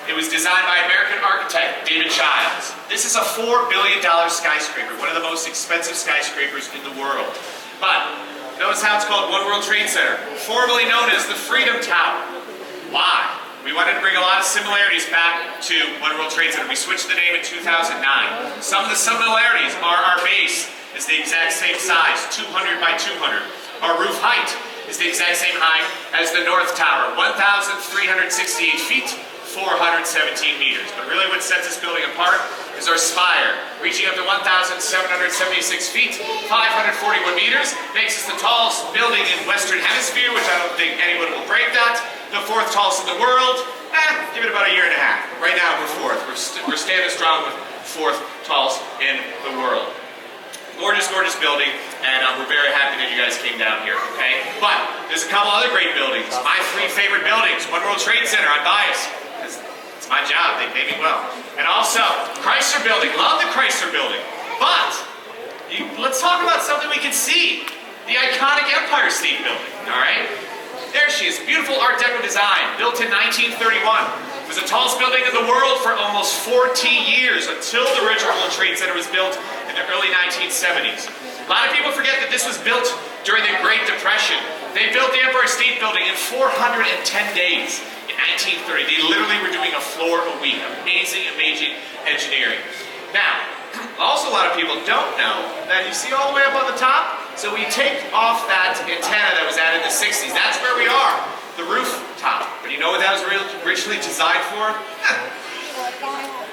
It was designed by American architect David Childs. This is a $4 billion skyscraper, one of the most expensive skyscrapers in the world. But notice how it's called One World Trade Center, formerly known as the Freedom Tower. Why? We wanted to bring a lot of similarities back to One World Trade Center. We switched the name in 2009. Some of the similarities are our base is the exact same size, 200 by 200. Our roof height is the exact same height as the North Tower, 1,368 feet, 417 meters. But really what sets this building apart is our spire, reaching up to 1,776 feet, 541 meters, makes us the tallest building in Western Hemisphere, which I don't think anyone will break that. The fourth tallest in the world, give it about a year and a half. Right now we're fourth. We're standing strong with fourth tallest in the world. Gorgeous, gorgeous building, and we're very happy that you guys came down here, okay? But there's a couple other great buildings. My three favorite buildings, One World Trade Center, I'm biased, because it's my job, they pay me well. And also, Chrysler Building, love the Chrysler Building. But, let's talk about something we can see. The iconic Empire State Building, all right? There she is, beautiful Art Deco design, built in 1931. It was the tallest building in the world for almost 40 years, until the original World Trade Center was built in the early 1970s. A lot of people forget that this was built during the Great Depression. They built the Empire State Building in 410 days in 1930. They literally were doing a floor a week. Amazing, amazing engineering. Now, also a lot of people don't know that you see all the way up on the top? So we take off that antenna that was added in the 60s. That's where we are, the rooftop. But you know what that was originally designed for?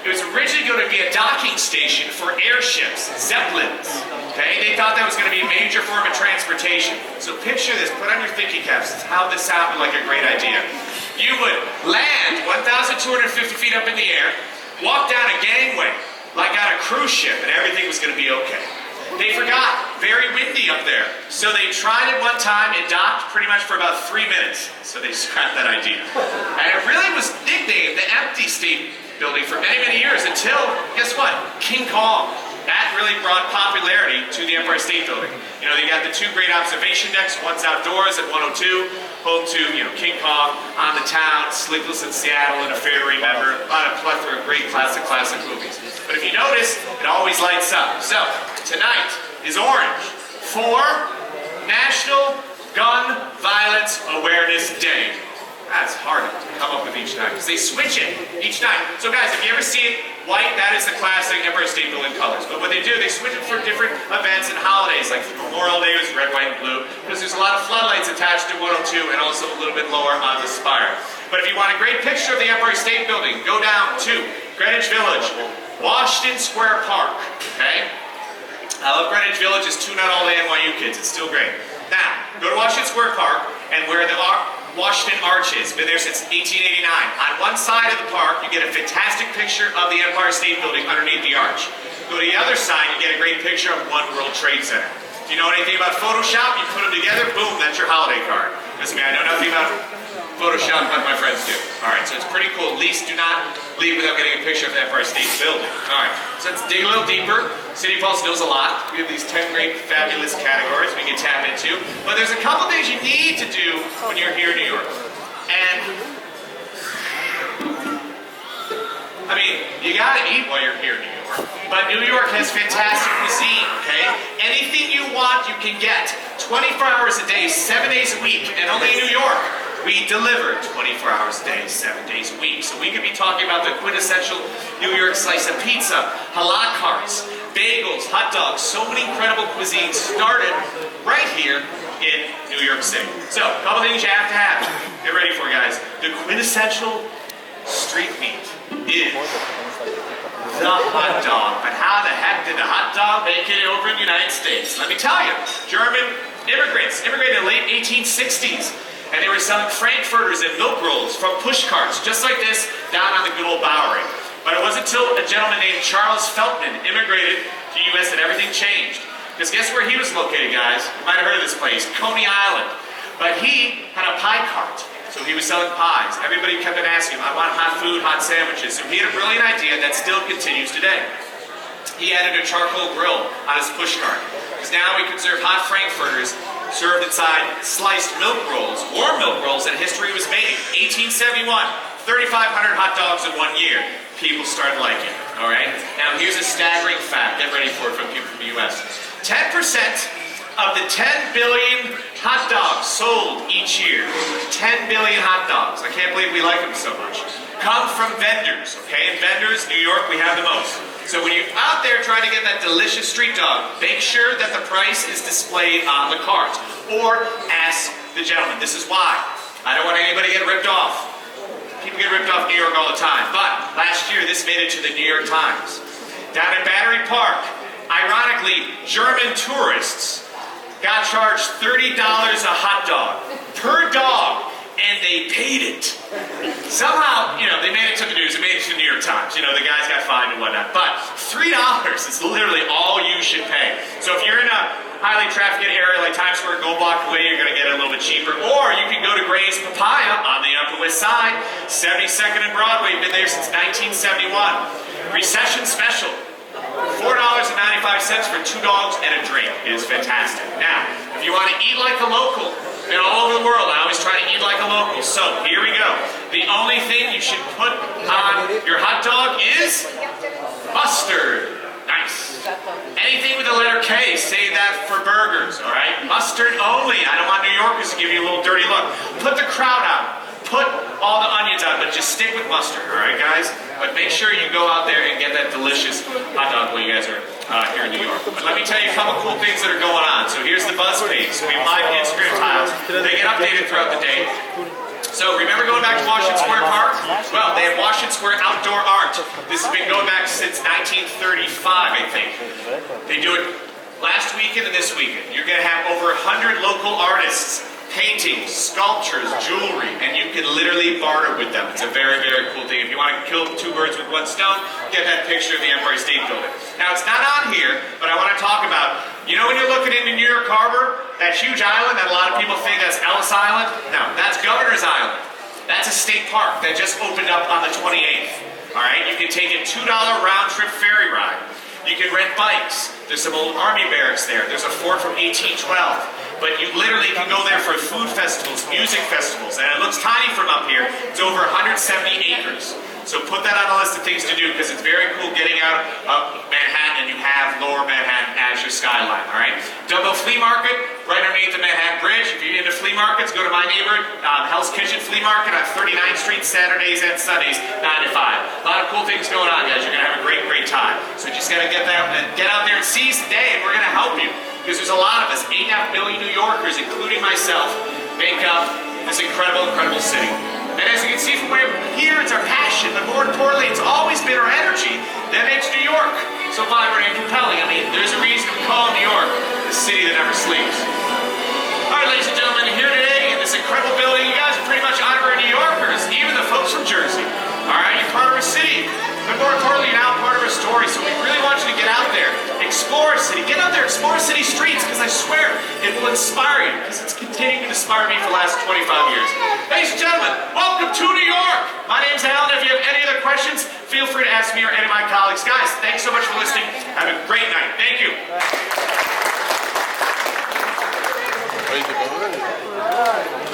It was originally going to be a docking station for airships, Zeppelins. Okay, they thought that was going to be a major form of transportation. So picture this, put on your thinking caps. It's how this sounded like a great idea. You would land 1,250 feet up in the air, walk down a gangway like on a cruise ship, and everything was going to be okay. They forgot, very windy up there. So they tried it one time, it docked pretty much for about 3 minutes. So they scrapped that idea. And it really was nicknamed the Empty State Building for many, many years until, guess what? King Kong. That really brought popularity to the Empire State Building. You know, they got the two great observation decks, one's outdoors at 102, home to, King Kong, On the Town, Sleepless in Seattle, and A Fair to Remember, a lot of plethora of great classic movies. But if you notice, it always lights up. So, tonight is orange for National Gun Violence Awareness Day. That's hard to come up with each night, because they switch it each night. So guys, if you ever see it white, that is the classic Empire State Building colors. But what they do, they switch it for different events and holidays, like Memorial Day was red, white, and blue, because there's a lot of floodlights attached to 102 and also a little bit lower on the spire. But if you want a great picture of the Empire State Building, go down to Greenwich Village, Washington Square Park, okay? I love Greenwich Village, just tune out all the NYU kids, it's still great. Now, go to Washington Square Park, and where the Washington Arch is, been there since 1889. On one side of the park, you get a fantastic picture of the Empire State Building underneath the arch. Go to the other side, you get a great picture of One World Trade Center. Do you know anything about Photoshop? You put them together, boom, that's your holiday card. Listen, I know nothing about Photoshop, but my friends do. All right, so it's pretty cool. At least do not leave without getting a picture of the Empire State Building. All right, so let's dig a little deeper. City Pulse knows a lot. We have these 10 great, fabulous categories we can tap into. But there's a couple things you need to do when you're here in New York. And, I mean, you gotta eat while you're here in New York. But New York has fantastic cuisine, okay? Anything you want, you can get. 24 hours a day, 7 days a week, and only in New York. We deliver 24 hours a day, 7 days a week. So we could be talking about the quintessential New York slice of pizza, halal carts, bagels, hot dogs, so many incredible cuisines started right here in New York City. So, a couple things you have to have. Get ready for it, guys. The quintessential street meat is the hot dog. But how the heck did the hot dog make it over in the United States? Let me tell you. German immigrants immigrated in the late 1860s. And they were selling frankfurters and milk rolls from push carts, just like this, down on the good old Bowery. But it wasn't until a gentleman named Charles Feltman immigrated to the U.S. that everything changed. Because guess where he was located, guys? You might have heard of this place, Coney Island. But he had a pie cart, so he was selling pies. Everybody kept on asking him, I want hot food, hot sandwiches. So he had a brilliant idea that still continues today. He added a charcoal grill on his push cart. Because now we can serve hot frankfurters served inside sliced milk rolls, warm milk rolls, and history was made. 1871, 3,500 hot dogs in 1 year. People start liking it, all right? Now here's a staggering fact. Get ready for it from people from the US. 10% of the 10 billion hot dogs sold each year, 10 billion hot dogs, I can't believe we like them so much, come from vendors, okay? And vendors, New York, we have the most. So when you're out there trying to get that delicious street dog, make sure that the price is displayed on the cart. Or ask the gentleman. This is why. I don't want anybody to get ripped off. People get ripped off in New York all the time. But last year, this made it to the New York Times. Down at Battery Park, ironically, German tourists got charged $30 a hot dog per dog, and they paid it. Somehow, you know, they made it to the news. It made it to the New York Times. You know, the guys got fined and whatnot. But $3 is literally all you should pay. So if you're in a highly trafficked area like Times Square, go block away, you're going to get it a little bit cheaper. Or you can go to Gray's Papaya on the Upper West Side, 72nd and Broadway. Been there since 1971. Recession special. $4.95 for 2 dogs and a drink. It is fantastic. Now, if you want to eat like a local, and all over the world, I always try to eat like a local. So, here we go. The only thing you should put on your hot dog is mustard. Nice. Anything with the letter K, say that for burgers, all right? Mustard only. I don't want New Yorkers to give you a little dirty look. Put the crowd out. Put all the onions on, but just stick with mustard, all right, guys? But make sure you go out there and get that delicious hot dog while you guys are here in New York. But let me tell you a couple cool things that are going on. So here's the buzz page. So we have live Instagram tiles. They get updated throughout the day. So remember going back to Washington Square Park? Well, they have Washington Square outdoor art. This has been going back since 1935, I think. They do it last weekend and this weekend. You're going to have over 100 local artists, paintings, sculptures, jewelry, and you can literally barter with them. It's a very, very cool thing. If you want to kill 2 birds with 1 stone, get that picture of the Empire State Building. Now, it's not on here, but I want to talk about, you know when you're looking into New York Harbor, that huge island that a lot of people think that's Ellis Island? No, that's Governor's Island. That's a state park that just opened up on the 28th. All right, you can take a $2 round-trip ferry ride. You can rent bikes. There's some old army barracks there. There's a fort from 1812. But you literally can go there for food festivals, music festivals, and it looks tiny from up here. It's over 170 acres. So put that on a list of things to do because it's very cool getting out of Manhattan and you have lower Manhattan as your skyline, all right? Dumbo Flea Market, right underneath the Manhattan Bridge. If you're into flea markets, go to my neighborhood, Hell's Kitchen Flea Market on 39th Street, Saturdays and Sundays, 9 to 5. A lot of cool things going on, guys. You're going to have a great, great time. So you just got to get out there and seize the day, and we're going to help you. Because there's a lot of us, 8.5 million New Yorkers, including myself, make up this incredible, incredible city. And as you can see from where here, it's our passion, but more importantly, it's always been our energy that makes New York so vibrant and compelling. I mean, there's a reason we call New York the city that never sleeps. All right, ladies and gentlemen, here today in this incredible building, you guys are pretty much honoring New Yorkers, even the folks from Jersey. All right, you're part of a city, but more importantly, you're now part of a story, so we really want you to get out there, explore a city, get out there, explore city streets, because I swear, it will inspire you, because it's continuing to inspire me for the last 25 years. Ladies and gentlemen, welcome to New York! My name's Alan. If you have any other questions, feel free to ask me or any of my colleagues. Guys, thanks so much for listening. Have a great night. Thank you. Ready to go?